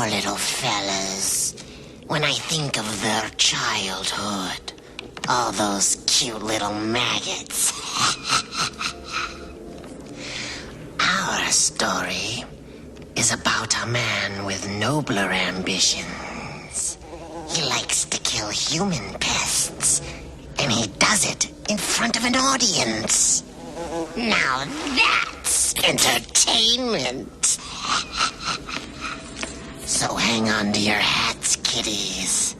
poor little fellas. When I think of their childhood, all those cute little maggots. Our story is about a man with nobler ambitions. He likes to kill human pests, and he does it in front of an audience. Now that's entertainment. So hang on to your hats, kiddies.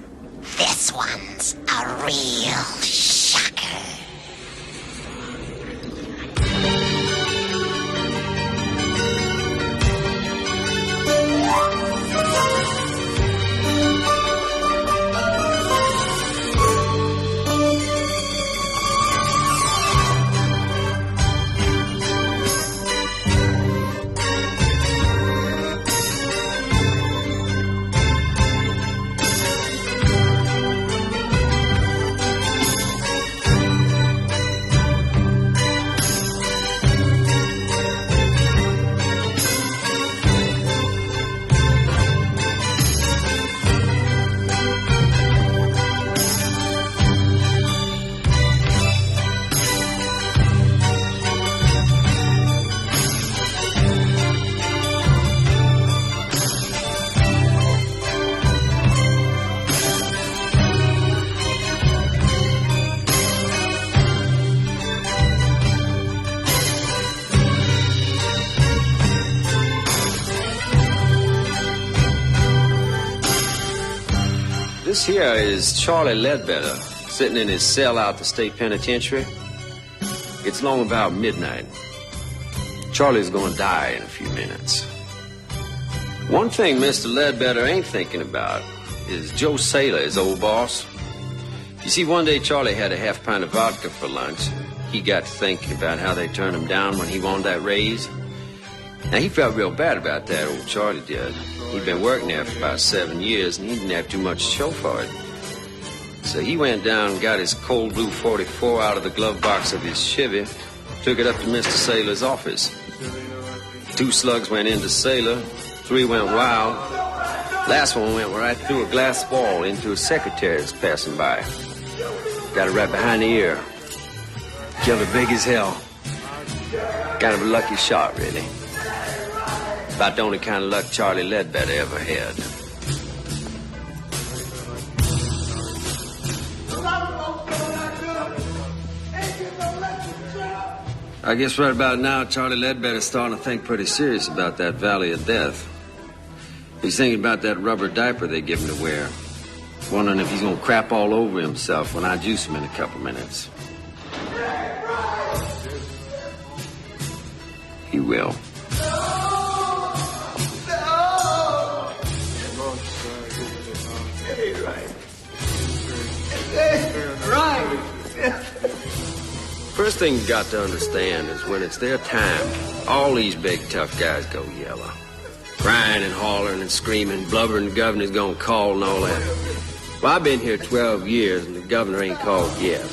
This one's a real shocker. This here is Charlie Ledbetter, sitting in his cell out the state penitentiary. It's long about midnight. Charlie's gonna die in a few minutes. One thing Mr. Ledbetter ain't thinking about is Joe Saylor, his old boss. You see, one day Charlie had a half pint of vodka for lunch. He got to thinking about how they turned him down when he wanted that raise. Now, he felt real bad about that, old Charlie did. He'd been working there for about 7 years, and he didn't have too much to show for it. So he went down and got his cold blue 44 out of the glove box of his Chevy, took it up to Mr. Saylor's office. 2 slugs went into Saylor, 3 went wild. Last one went right through a glass wall into a secretary that's passing by. Got it right behind the ear. Killed her big as hell. Kind of a lucky shot, really. About the only kind of luck Charlie Ledbetter ever had. I guess right about now, Charlie Ledbetter's starting to think pretty serious about that Valley of Death. He's thinking about that rubber diaper they give him to wear. Wondering if he's gonna crap all over himself when I juice him in a couple minutes. He will. First thing you got to understand is when it's their time, all these big tough guys go yellow. Crying and hollering and screaming, blubbering the governor's gonna call and all that. Well, I've been here 12 years and the governor ain't called yet.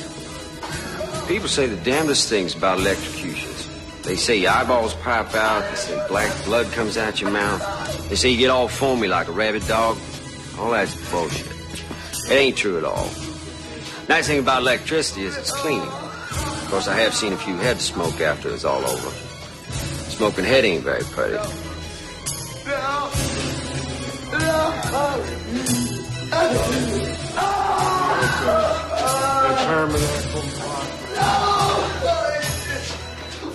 People say the damnedest things about electrocutions. They say your eyeballs pop out, they say black blood comes out your mouth. They say you get all foamy like a rabid dog. All that's bullshit. It ain't true at all. Nice thing about electricity is it's clean. Of course, I have seen a few heads smoke after it's all over. Smoking head ain't very pretty.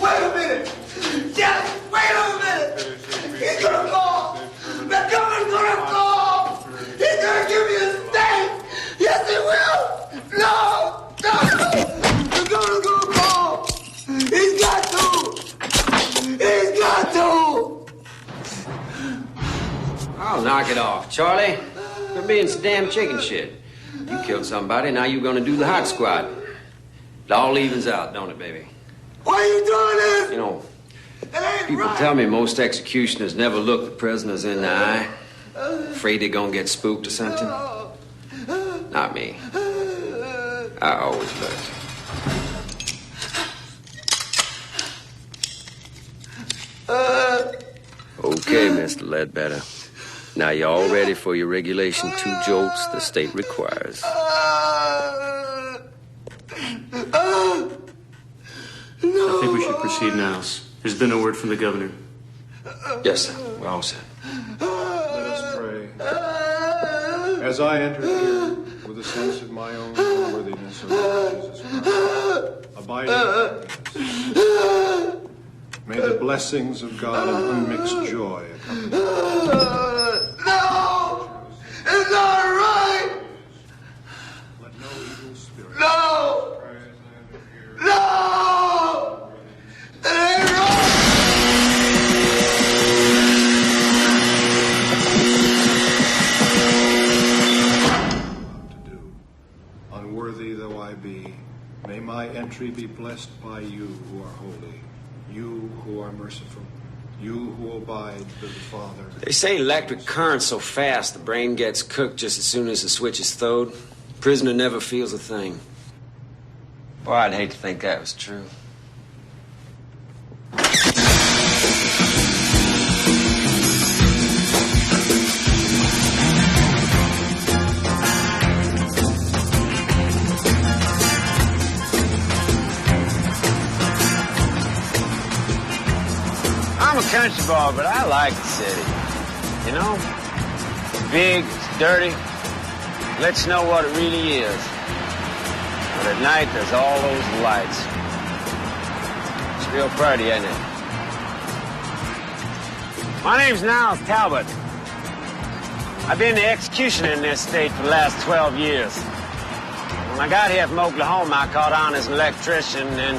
Wait a minute! Just wait a minute! He's gonna call! The governor's gonna call! He's gonna give me a state! Yes, he will! No! The governor's gonna call! He's got to! He's got to! I'll knock it off, Charlie. You're being some damn chicken shit. You killed somebody, now you're gonna do the hot squat. It all evens out, don't it, baby? Why are you doing this? You know, It ain't people right. tell me most executioners never look the prisoners in the eye. Afraid they're gonna get spooked or something. Not me. I always look. Okay, Mr. Ledbetter. Now, you all ready for your regulation 2 jolts the state requires? I think we should proceed now. There's been a word from the governor. Yes, sir. We're all set. Let us pray. As I enter here with a sense of my own unworthiness of Lord Jesus Christ, abiding happiness, may the blessings of God and unmixed joy accompany me. No! It's not right! Let no evil spirit. No! No! It ain't right! To do. Unworthy though I be, may my entry be blessed by you who are holy, you who are merciful, you who abide with the Father. They say electric current's so fast the brain gets cooked just as soon as the switch is throwed. Prisoner never feels a thing. Boy, I'd hate to think that was true. I'm a country boy, but I like the city. You know? It's big, it's dirty. Lets you know what it really is. But at night, there's all those lights. It's real pretty, isn't it? My name's Niles Talbot. I've been the executioner in this state for the last 12 years. When I got here from Oklahoma, I caught on as an electrician, and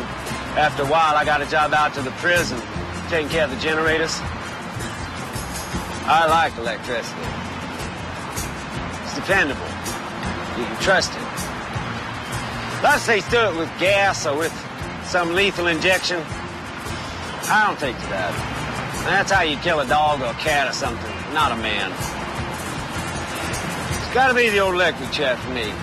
after a while, I got a job out to the prison, taking care of the generators. I like electricity. It's dependable. You can trust it. Unless they do it with gas or with some lethal injection, I don't take to that. And that's how you kill a dog or a cat or something, not a man. It's got to be the old electric chair for me.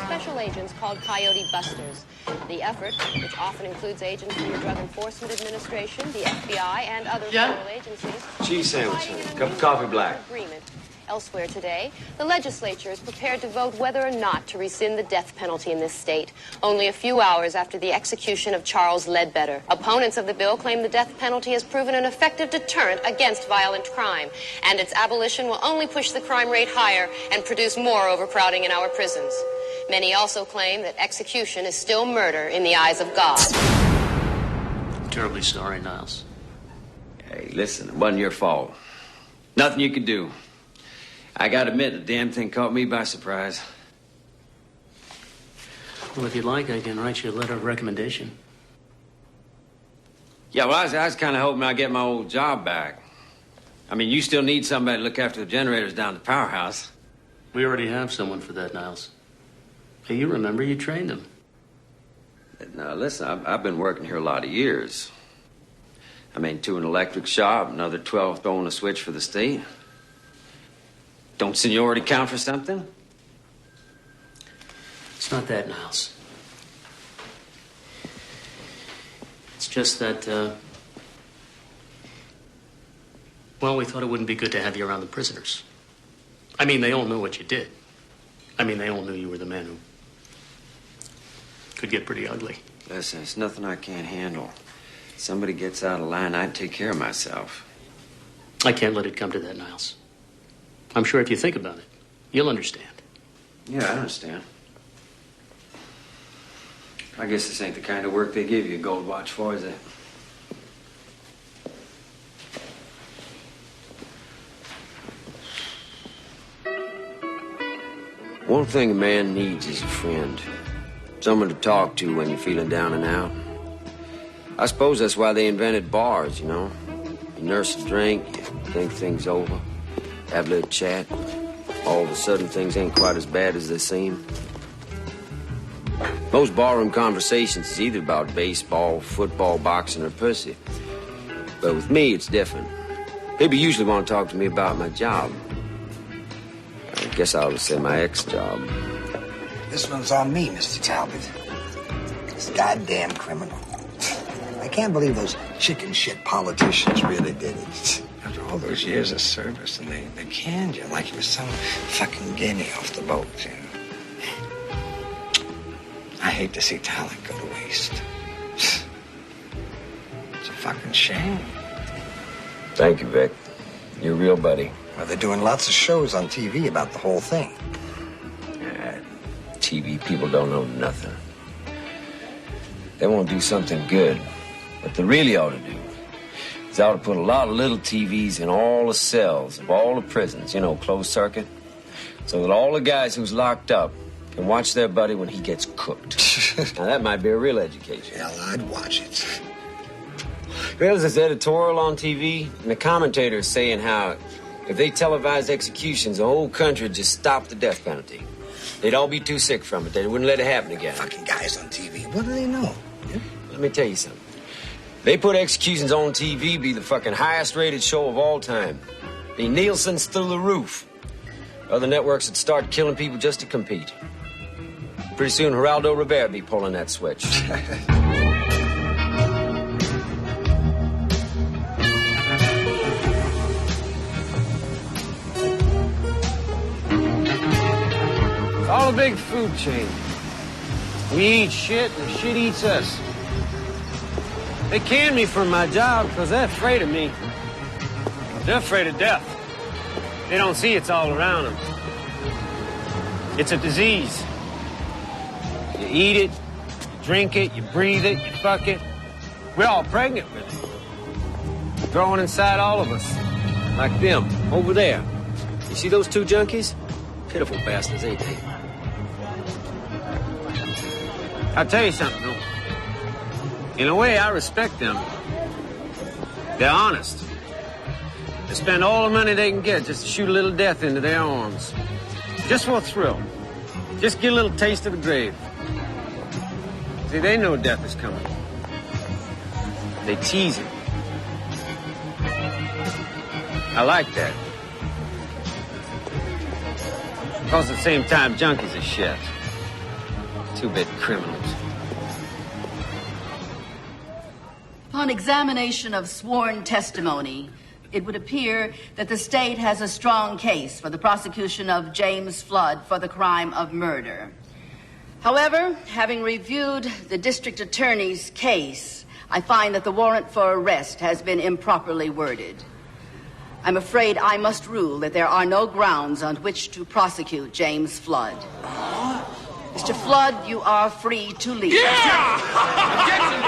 Special agents called Coyote Busters. The effort, which often includes agents from the Drug Enforcement Administration, the FBI, and other federal agencies, Cheese sandwich, cup of coffee black. Agreement. Elsewhere today, the legislature is prepared to vote whether or not to rescind the death penalty in this state, only a few hours after the execution of Charles Ledbetter. Opponents of the bill claim the death penalty has proven an effective deterrent against violent crime, and its abolition will only push the crime rate higher and produce more overcrowding in our prisons. Many also claim that execution is still murder in the eyes of God. I'm terribly sorry, Niles. Hey, listen, it wasn't your fault. Nothing you could do. I gotta admit, the damn thing caught me by surprise. Well, if you'd like, I can write you a letter of recommendation. Yeah, well, I was kind of hoping I'd get my old job back. I mean, you still need somebody to look after the generators down at the powerhouse. We already have someone for that, Niles. Hey, you remember you trained him. Now, listen, I've been working here a lot of years. I mean, 2 in an electric shop, another 12 throwing a switch for the state. Don't seniority count for something? It's not that, Niles. It's just that, well, we thought it wouldn't be good to have you around the prisoners. I mean, they all know what you did. I mean, they all knew you were the man who could get pretty ugly. Listen, it's nothing I can't handle. If somebody gets out of line, I'd take care of myself. I can't let it come to that, Niles. I'm sure if you think about it, you'll understand. Yeah, I understand. I guess this ain't the kind of work they give you a gold watch for, is it? One thing a man needs is a friend. Someone to talk to when you're feeling down and out. I suppose that's why they invented bars, you know. You nurse a drink, you think things over, have a little chat. All of a sudden, things ain't quite as bad as they seem. Most barroom conversations is either about baseball, football, boxing, or pussy. But with me, it's different. People usually want to talk to me about my job. I guess I ought to say my ex-job. This one's on me, Mr. Talbot. This goddamn criminal. I can't believe those chicken shit politicians really did it. After all those years of service, and they canned you like you were some fucking guinea off the boat, you know. I hate to see talent go to waste. It's a fucking shame. Thank you, Vic. You're a real buddy. Well, they're doing lots of shows on TV about the whole thing. TV people don't know nothing. They want to do something good. What they really ought to do is they ought to put a lot of little TVs in all the cells of all the prisons, you know, closed circuit, so that all the guys who's locked up can watch their buddy when he gets cooked. Now, that might be a real education. Hell, I'd watch it. There's this editorial on TV, and the commentator is saying how if they televised executions, the whole country would just stop the death penalty. They'd all be too sick from it. They wouldn't let it happen again. Fucking guys on TV. What do they know? Yeah? Let me tell you something. They put executions on TV, be the fucking highest rated show of all time. Be Nielsen's through the roof. Other networks would start killing people just to compete. Pretty soon, Geraldo Rivera be pulling that switch. All a big food chain. We eat shit and shit eats us. They can me from my job because they're afraid of me. They're afraid of death. They don't see it's all around them. It's a disease. You eat it, you drink it, you breathe it, you fuck it. We're all pregnant with it. Growing inside all of us. Like them, over there. You see those two junkies? Pitiful bastards, ain't they? I'll tell you something, though. In a way, I respect them. They're honest. They spend all the money they can get just to shoot a little death into their arms. Just for a thrill. Just get a little taste of the grave. See, they know death is coming. They tease it. I like that. Because at the same time, junkies are shit. Two-bit criminals. Upon examination of sworn testimony, it would appear that the state has a strong case for the prosecution of James Flood for the crime of murder. However, having reviewed the district attorney's case, I find that the warrant for arrest has been improperly worded. I'm afraid I must rule that there are no grounds on which to prosecute James Flood. Mr. Flood, you are free to leave. Yeah! Objection!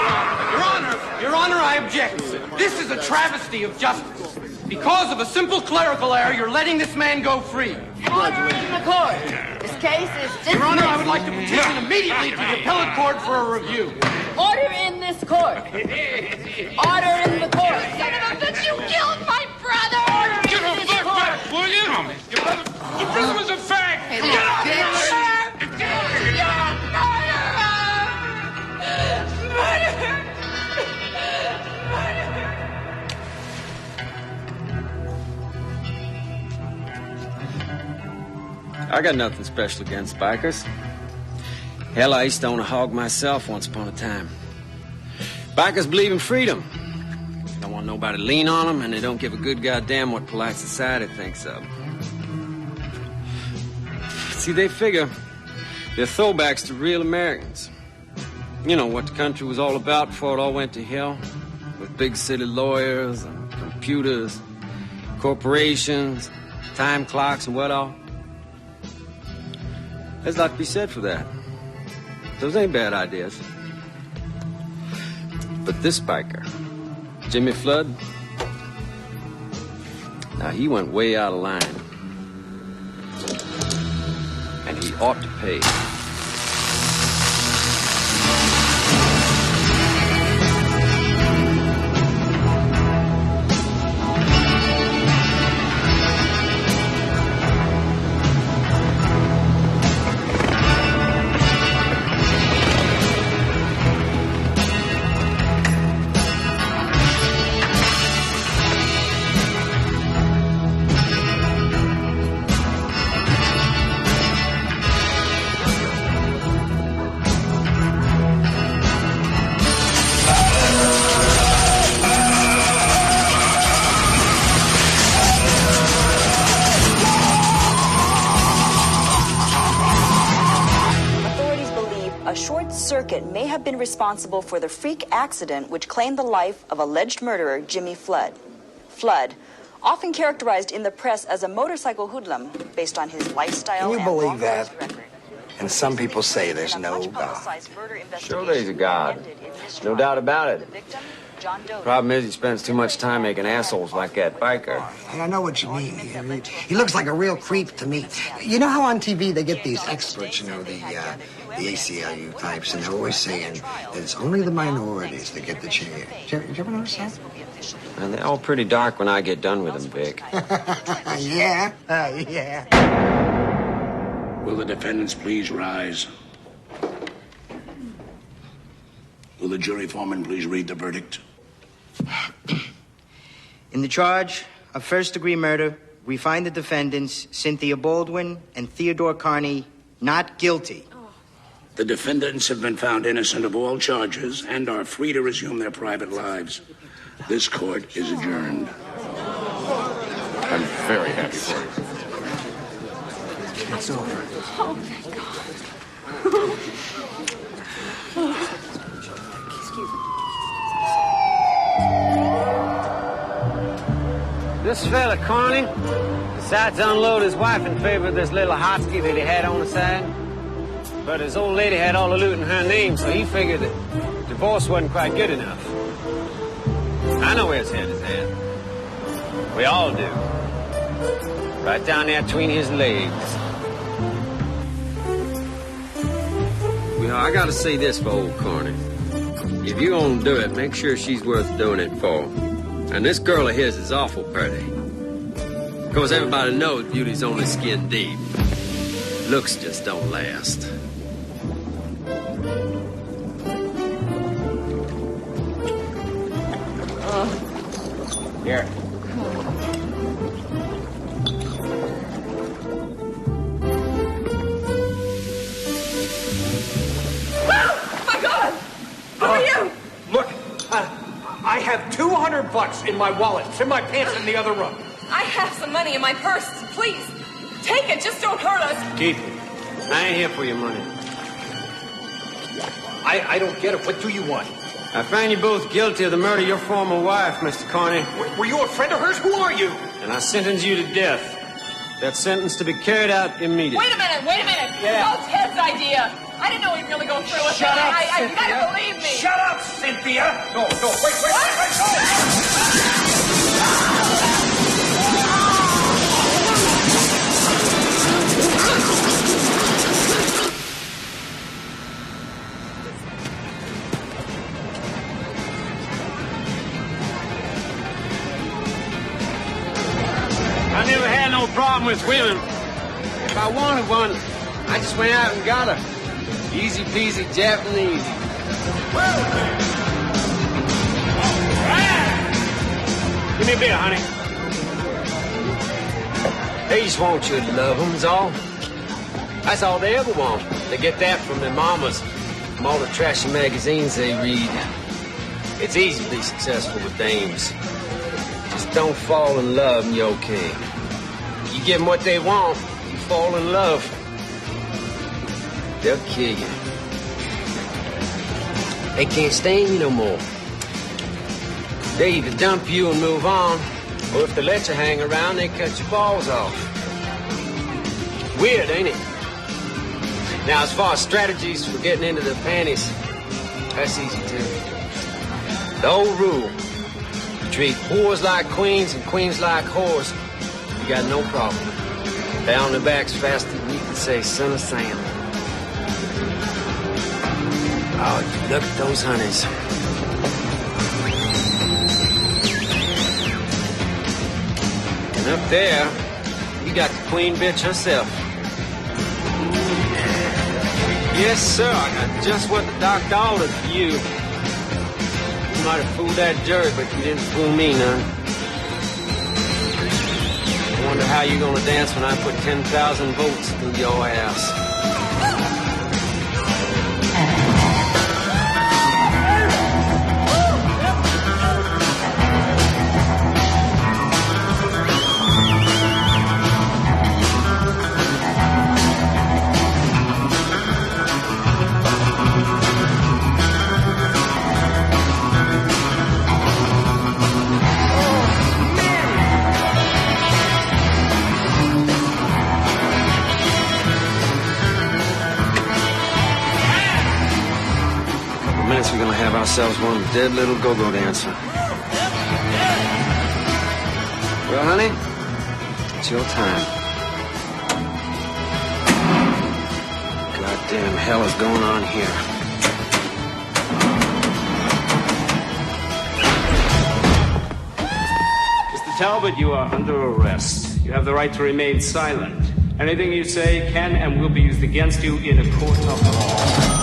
Your Honor, I object. This is a travesty of justice. Because of a simple clerical error, you're letting this man go free. Order in the court. This case is dismissed. Your Honor, I would like to petition immediately to the appellate court for a review. Order in this court. Order in the court. Son of a bitch, you killed my brother! Order in this court. Back, will you? The prisoners are fag! Hey, get out of here! I got nothing special against bikers. Hell, I used to own a hog myself once upon a time. Bikers believe in freedom. They don't want nobody to lean on them, and they don't give a good goddamn what polite society thinks of. See, they figure they're throwbacks to real Americans. You know what the country was all about before it all went to hell? With big city lawyers and computers, corporations, time clocks, and what all. There's a lot to be said for that. Those ain't bad ideas. But this biker, Jimmy Flood, now he went way out of line. And he ought to pay. a short circuit may have been responsible for the freak accident which claimed the life of alleged murderer Jimmy Flood. Flood, often characterized in the press as a motorcycle hoodlum based on his lifestyle. Can you and believe that? record. And some people say there's no God. Sure there's a God. No doubt about it. Problem is he spends too much time making assholes like that biker. And I know what you mean. He looks like a real creep to me. You know how on TV they get these experts, you know, the ACLU types, and they're always saying that it's only the minorities that get the chair. Did you ever notice that? And they're all pretty dark when I get done with them, Vic. Yeah. Will the defendants please rise? Will the jury foreman please read the verdict? In the charge of first-degree murder, we find the defendants, Cynthia Baldwin and Theodore Carney, not guilty. The defendants have been found innocent of all charges and are free to resume their private lives. This court is adjourned. I'm very happy for you. It's over. Oh, thank God. This fella, Carney, decides to unload his wife in favor of this little hotchkiss that he had on the side. But his old lady had all the loot in her name, so he figured that divorce wasn't quite good enough. I know where his head is at. We all do. Right down there between his legs. You know, I gotta say this for old Carney. If you gonna do it, make sure she's worth doing it for. And this girl of his is awful pretty. Of course, everybody knows beauty's only skin deep. Looks just don't last. Here. My God! Who are you? Look, I have $200 in my wallet. It's in my pants in the other room. I have some money in my purse. Please, take it. Just don't hurt us. Keith, I ain't here for your money. I don't get it. What do you want? I find you both guilty of the murder of your former wife, Mr. Carney. Were you a friend of hers? Who are you? And I sentence you to death. That sentence to be carried out immediately. Wait a minute. Yeah. It's all Ted's idea. I didn't know he'd really go through with it. Shut up, You Cynthia. gotta believe me. Shut up, Cynthia. No, wait, no. I never had no problem with women. If I wanted one, I just went out and got her. Easy peasy Japanese. Give me a beer, honey. They just want you to love them, is all. That's all they ever want. They get that from their mamas, from all the trashy magazines they read. It's easy to be successful with dames. Just don't fall in love and you're okay. You give them what they want, you fall in love. They'll kill you. They can't stand you no more. They either dump you and move on, or if they let you hang around, they cut your balls off. Weird, ain't it? Now, as far as strategies for getting into the panties, that's easy too. The old rule, you treat whores like queens and queens like whores, you got no problem. Down the backs faster than you can say son of Sam. Oh, look at those honeys. And up there, you got the queen bitch herself. Yes, sir, I got just what the doctor ordered for you. You might have fooled that jury, but you didn't fool me none. I wonder how you're gonna dance when I put 10,000 votes through your ass. chance we're gonna have ourselves one dead little go-go dancer. Well, honey, it's your time. Goddamn hell is going on here? Mr. Talbot, you are under arrest. You have the right to remain silent. Anything you say can and will be used against you in a court of law.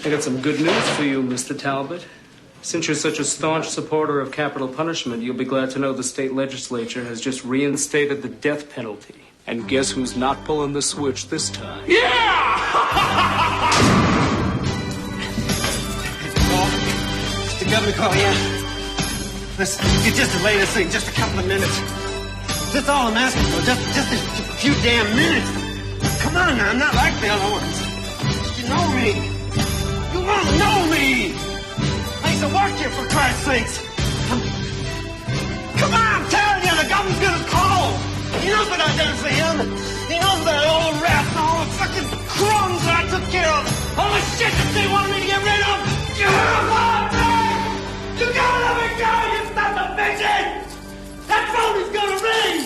I got some good news for you, Mr. Talbot. Since you're such a staunch supporter of capital punishment, you'll be glad to know the state legislature has just reinstated the death penalty. And guess who's not pulling the switch this time? Yeah! The governor call, yeah. Listen, you just delay this thing just a couple of minutes. That's all I'm asking for, just a few damn minutes. Come on now, I'm not like the other ones. You know me. You won't know me! I used to work here, for Christ's sakes! Come on, I'm telling you, the government's gonna call! He knows what I did for him! He knows that old rat and all the fucking crumbs that I took care of! All the shit that they wanted me to get rid of! You gotta let me go! You stop the bitching! That phone is gonna ring!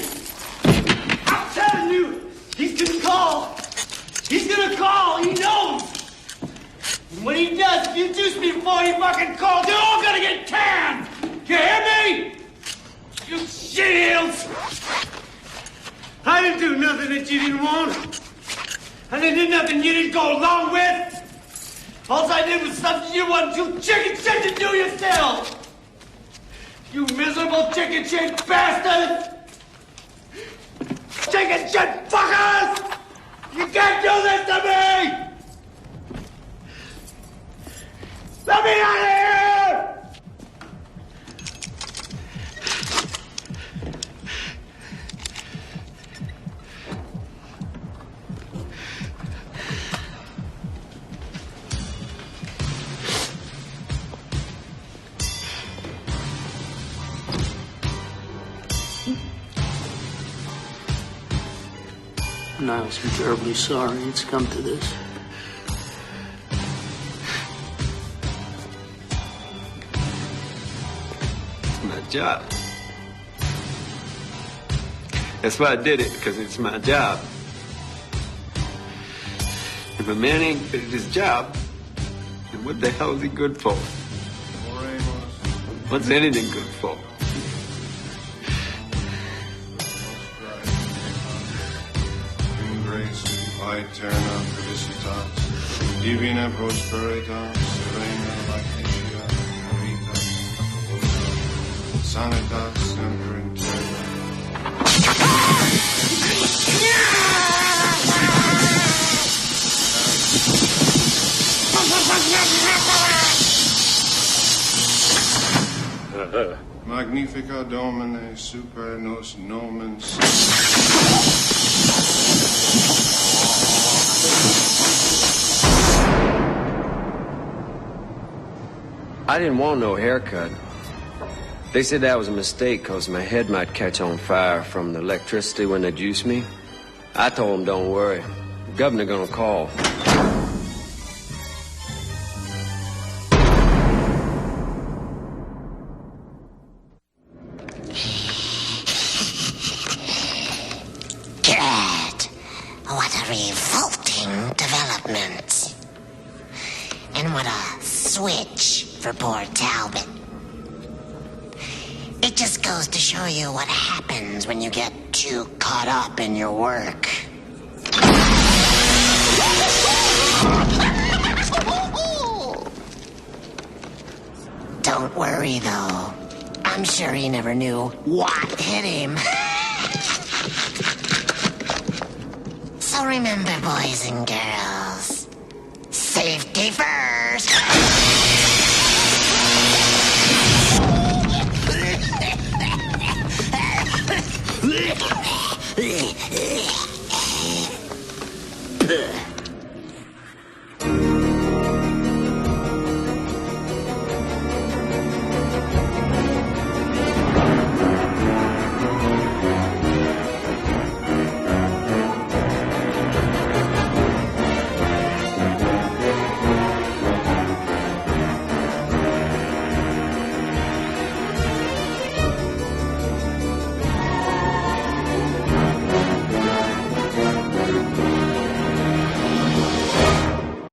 I'm telling you, he's gonna call! He's gonna call! He knows! When he does, if you juice me before he fucking calls, you're all gonna get canned! You hear me? You shit-heels! I didn't do nothing that you didn't want. I didn't do nothing you didn't go along with. All I did was something you wanted to chicken shit to do yourself! You miserable chicken shit bastard! Chicken shit fuckers! You can't do this to me! Let me out of here! Niles, I'm terribly sorry it's come to this. Job. That's why I did it, because it's my job. If a man ain't good at his job, then what the hell is he good for? What's anything good for? In grace, aeterna felicitas, divina prosperitas, serena lactitia, vita, sanitas semper in Magnifica Domine super nos nomen. I didn't want no haircut. They said that was a mistake because my head might catch on fire from the electricity when they juice me. I told them, don't worry. The governor gonna call. Good. What a revolting development. And what a switch for poor Talbot. It just goes to show you what happens when you get too caught up in your work. Don't worry, though. I'm sure he never knew what hit him. So remember, boys and girls, safety first.